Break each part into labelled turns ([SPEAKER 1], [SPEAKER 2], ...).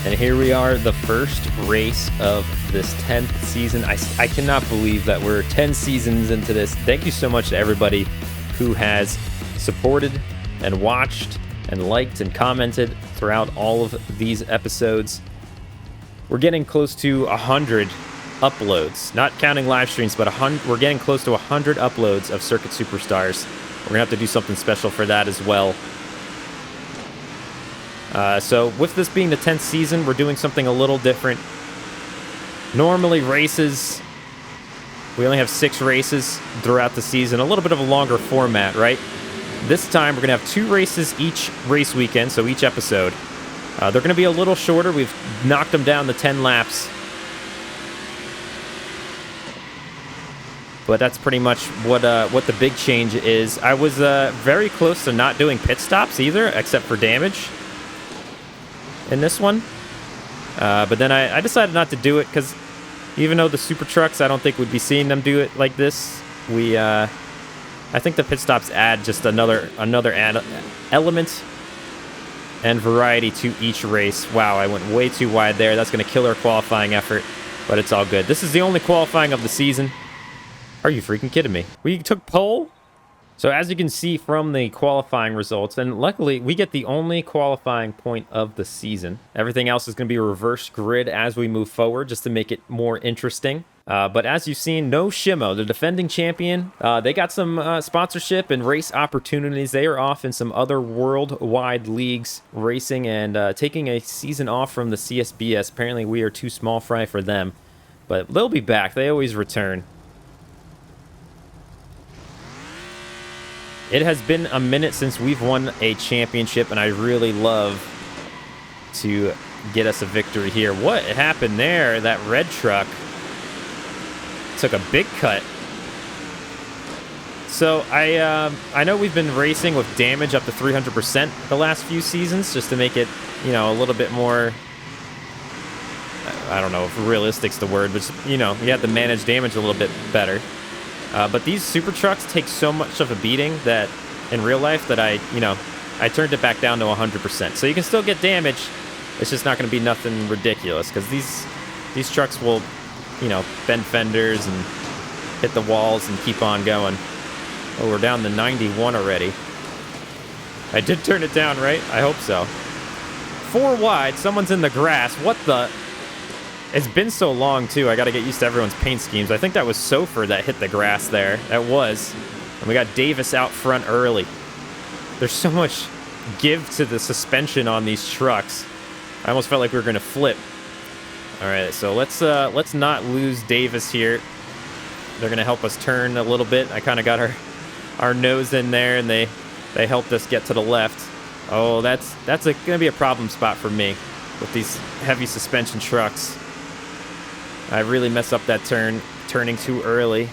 [SPEAKER 1] And here we are, the first race of this 10th season. I cannot believe that we're 10 seasons into this. Thank you so much to everybody who has supported and watched and liked and commented throughout all of these episodes. We're getting close to 100 uploads, not counting live streams, but we're getting close to 100 uploads of Circuit Superstars. We're gonna have to do something special for that as well. So with this being the 10th season, we're doing something a little different. Normally races, we only have 6 races throughout the season, a little bit of a longer format, right? This time we're gonna have 2 races each race weekend, so each episode. They're gonna be a little shorter. We've knocked them down to 10 laps. But that's pretty much what the big change is. I was very close to not doing pit stops either, except for damage in this one. But then I decided not to do it because even though the super trucks, I don't think we'd be seeing them do it like this. I think the pit stops add just another element and variety to each race. Wow, I went way too wide there. That's going to kill our qualifying effort, but it's all good. This is the only qualifying of the season. Are you freaking kidding me? We took pole? So as you can see from the qualifying results, and luckily we get the only qualifying point of the season. Everything else is going to be a reverse grid as we move forward, just to make it more interesting. But as you've seen, no Shimo, the defending champion. They got some sponsorship and race opportunities. They are off in some other worldwide leagues racing and taking a season off from the CSBS. Apparently we are too small fry for them, but they'll be back. They always return. It has been a minute since we've won a championship, and I really love to get us a victory here. What happened there? That red truck took a big cut. So I know we've been racing with damage up to 300% the last few seasons, just to make it, you know, a little bit more, I don't know if realistic's the word, but you know, you have to manage damage a little bit better. But these super trucks take so much of a beating that in real life that I turned it back down to 100%. So you can still get damage. It's just not going to be nothing ridiculous because these trucks will, you know, bend fenders and hit the walls and keep on going. Oh, we're down to 91 already. I did turn it down, right? I hope so. 4 wide. Someone's in the grass. What the... It's been so long, too. I got to get used to everyone's paint schemes. I think that was Sofer that hit the grass there. That was. And we got Davis out front early. There's so much give to the suspension on these trucks. I almost felt like we were going to flip. All right, so let's not lose Davis here. They're going to help us turn a little bit. I kind of got our nose in there, and they helped us get to the left. Oh, that's going to be a problem spot for me with these heavy suspension trucks. I really mess up that turning too early.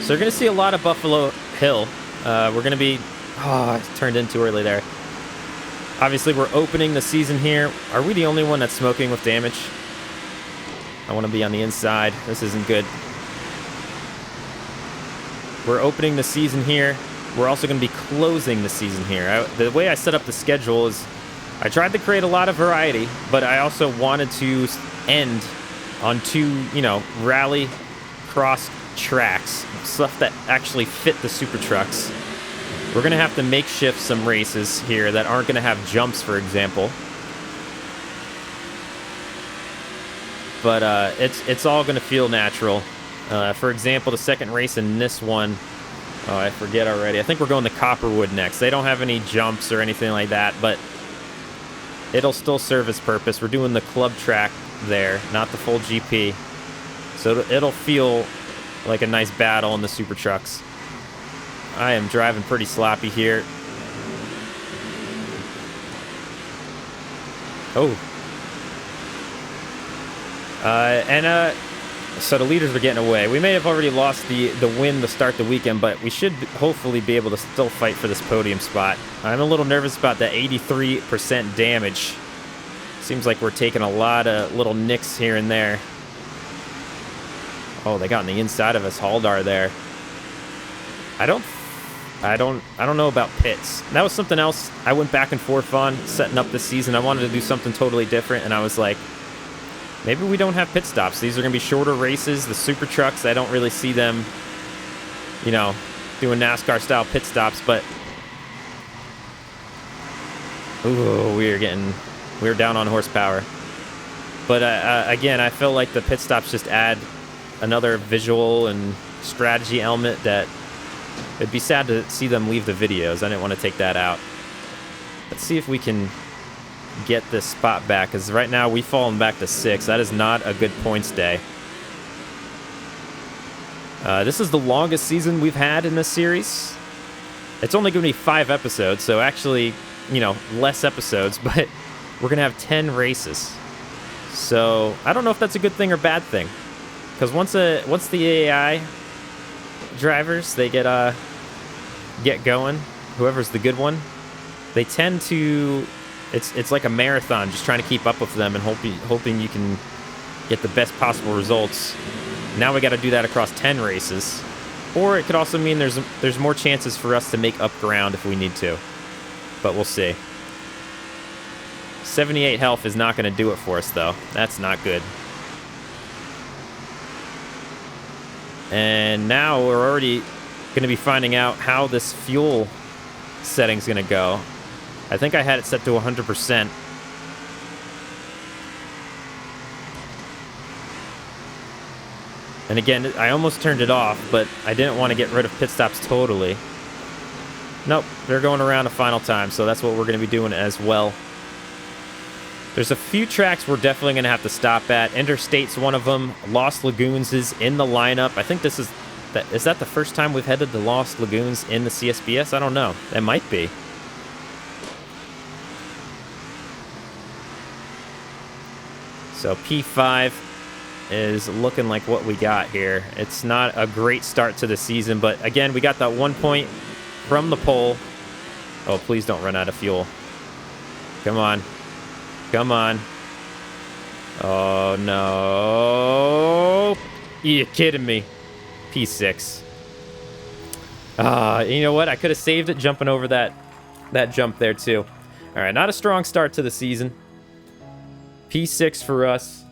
[SPEAKER 1] So you're going to see a lot of Buffalo Hill. We're going to be... Oh, I turned in too early there. Obviously, we're opening the season here. Are we the only one that's smoking with damage? I want to be on the inside. This isn't good. We're opening the season here. We're also going to be closing the season here. The way I set up the schedule is I tried to create a lot of variety, but I also wanted to end on 2, you know, Rallycross tracks, stuff that actually fit the super trucks. We're going to have to makeshift some races here that aren't going to have jumps, for example. But it's all going to feel natural. For example, the second race in this one, oh, I forget already. I think we're going to Copperwood next. They don't have any jumps or anything like that, but it'll still serve its purpose. We're doing the club track there, not the full GP. So it'll feel like a nice battle in the super trucks. I am driving pretty sloppy here. Oh. So the leaders are getting away. We may have already lost the win to start the weekend, but we should hopefully be able to still fight for this podium spot. I'm a little nervous about the 83% damage. Seems like we're taking a lot of little nicks here and there. Oh, they got on the inside of us. Haldar there. I don't know about pits. That was something else I went back and forth on setting up this season. I wanted to do something totally different, and I was like, maybe we don't have pit stops. These are going to be shorter races. The super trucks, I don't really see them, you know, doing NASCAR-style pit stops, but ooh, we're down on horsepower. But again, I feel like the pit stops just add another visual and strategy element that it'd be sad to see them leave the videos. I didn't want to take that out. Let's see if we can get this spot back, because right now we've fallen back to 6. That is not a good points day. This is the longest season we've had in this series. It's only going to be 5 episodes, so actually, you know, less episodes, but we're going to have 10 races. So I don't know if that's a good thing or bad thing, because once the AI drivers, they get going, whoever's the good one, they tend to, it's like a marathon, just trying to keep up with them and hoping you can get the best possible results. Now we got to do that across 10 races, or it could also mean there's more chances for us to make up ground if we need to, but we'll see. 78 health is not going to do it for us, though. That's not good. And now we're already going to be finding out how this fuel setting's going to go. I think I had it set to 100%. And again, I almost turned it off, but I didn't want to get rid of pit stops totally. Nope, they're going around a final time, so that's what we're going to be doing as well. There's a few tracks we're definitely going to have to stop at. Interstate's one of them. Lost Lagoons is in the lineup. I think this is that the first time we've headed to Lost Lagoons in the CSBS? I don't know. That might be. So P5 is looking like what we got here. It's not a great start to the season, but again, we got that 1 point from the pole. Oh, please don't run out of fuel. Come on. Come on. Oh, no. You kidding me? P6. You know what? I could have saved it jumping over that jump there, too. All right, not a strong start to the season. P6 for us.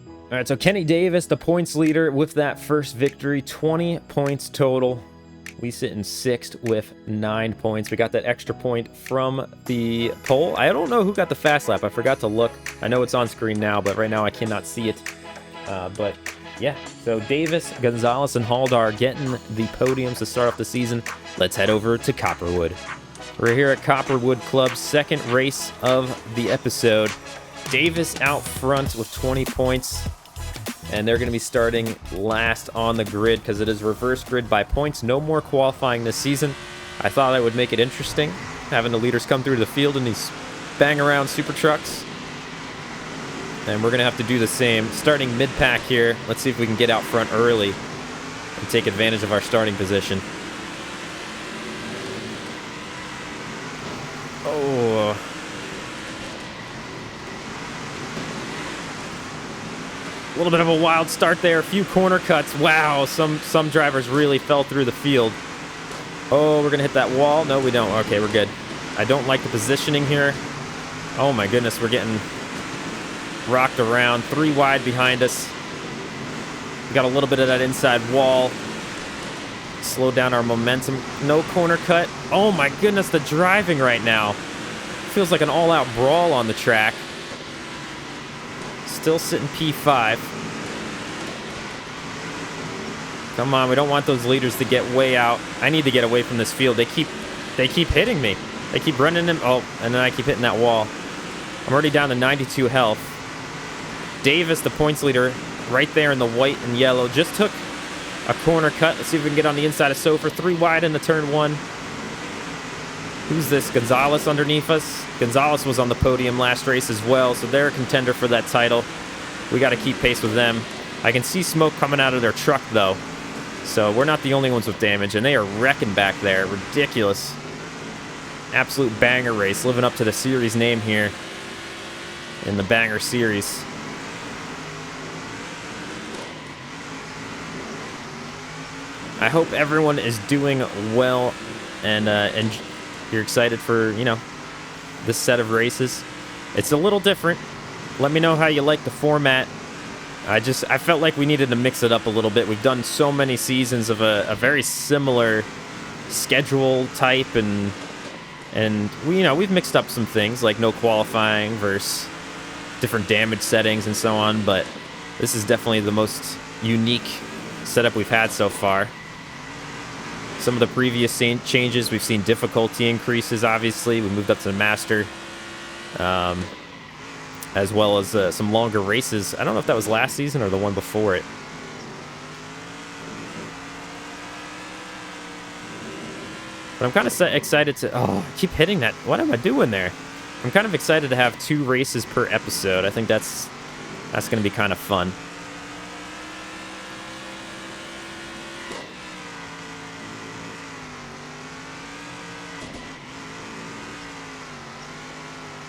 [SPEAKER 1] All right, so Kenny Davis, the points leader with that first victory. 20 points total. We sit in 6th with 9 points. We got that extra point from the pole. I don't know who got the fast lap. I forgot to look. I know it's on screen now, but right now I cannot see it. But yeah, so Davis, Gonzalez, and Haldar getting the podiums to start off the season. Let's head over to Copperwood. We're here at Copperwood Club's second race of the episode. Davis out front with 20 points. And they're going to be starting last on the grid because it is reverse grid by points. No more qualifying this season. I thought I would make it interesting, having the leaders come through the field in these bang-around super trucks. And we're going to have to do the same. Starting mid-pack here. Let's see if we can get out front early and take advantage of our starting position. Oh. A little bit of a wild start there. A few corner cuts. Wow, some drivers really fell through the field. Oh, we're going to hit that wall. No, we don't. Okay, we're good. I don't like the positioning here. Oh my goodness, we're getting rocked around. 3 wide behind us. We got a little bit of that inside wall. Slow down our momentum. No corner cut. Oh my goodness, the driving right now. Feels like an all-out brawl on the track. Still sitting P5. Come on, we don't want those leaders to get way out. I need to get away from this field. They keep hitting me. They keep running them. Oh, and then I keep hitting that wall. I'm already down to 92 health. Davis, the points leader, right there in the white and yellow, just took a corner cut. Let's see if we can get on the inside of Sofer. 3 wide in the turn 1. Who's this? Gonzalez underneath us. Gonzalez was on the podium last race as well, so they're a contender for that title. We got to keep pace with them. I can see smoke coming out of their truck, though. So we're not the only ones with damage, and they are wrecking back there. Ridiculous. Absolute banger race, living up to the series name here in the Banger Series. I hope everyone is doing well and you're excited for, you know, this set of races. It's a little different. Let me know how you like the format. I felt like we needed to mix it up a little bit. We've done so many seasons of a very similar schedule type, and we've mixed up some things like no qualifying versus different damage settings and so on, but this is definitely the most unique setup we've had so far. Some of the previous changes, we've seen difficulty increases, obviously. We moved up to the Master, as well as some longer races. I don't know if that was last season or the one before it. But I'm kind of excited to... Oh, I keep hitting that. What am I doing there? I'm kind of excited to have 2 races per episode. I think that's going to be kind of fun.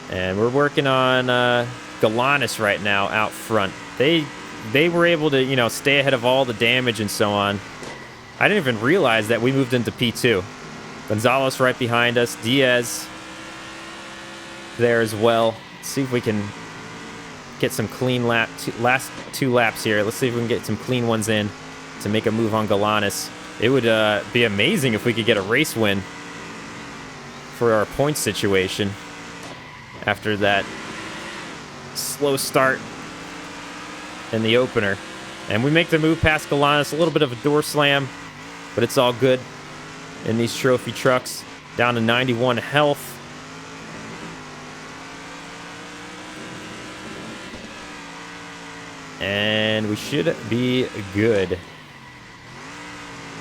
[SPEAKER 1] And we're working on Galanis right now out front. They were able to, you know, stay ahead of all the damage and so on. I didn't even realize that we moved into P2. Gonzalez right behind us. Diaz there as well. Let's see if we can get some clean last 2 laps here. Let's see if we can get some clean ones in to make a move on Galanis. It would be amazing if we could get a race win for our points situation after that slow start in the opener. And we make the move past Galanis. A little bit of a door slam, but it's all good in these trophy trucks. Down to 91 health. And we should be good.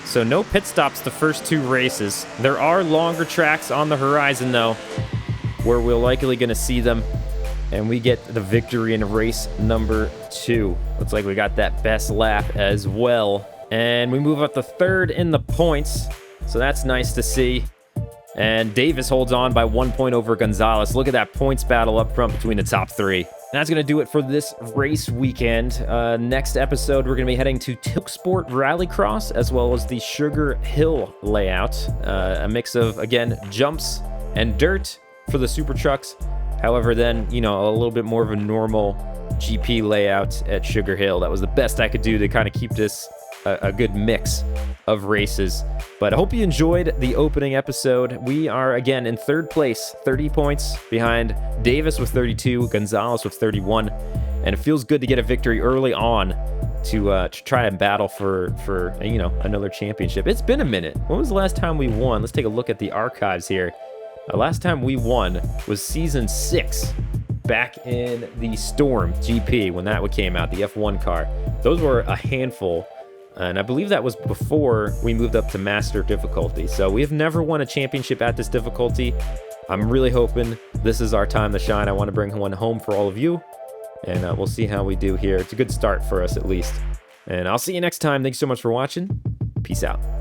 [SPEAKER 1] So no pit stops the first 2 races. There are longer tracks on the horizon, though, where we're likely going to see them. And we get the victory in race number 2. Looks like we got that best lap as well. And we move up to 3rd in the points. So that's nice to see. And Davis holds on by 1 point over Gonzalez. Look at that points battle up front between the top 3. That's going to do it for this race weekend. Next episode, we're going to be heading to Tilksport Rallycross, as well as the Sugar Hill layout. A mix of, again, jumps and dirt for the super trucks. However, then, you know, a little bit more of a normal GP layout at Sugar Hill. That was the best I could do to kind of keep this a good mix of races. But I hope you enjoyed the opening episode. We are, again, in 3rd place, 30 points behind Davis with 32, Gonzalez with 31. And it feels good to get a victory early on to try and battle for you know, another championship. It's been a minute. When was the last time we won? Let's take a look at the archives here. Last time we won was season 6, back in the Storm GP when that came out, the F1 car. Those were a handful, and I believe that was before we moved up to Master difficulty. So we have never won a championship at this difficulty. I'm really hoping this is our time to shine. I want to bring one home for all of you, and we'll see how we do here. It's a good start for us at least. And I'll see you next time. Thanks so much for watching. Peace out.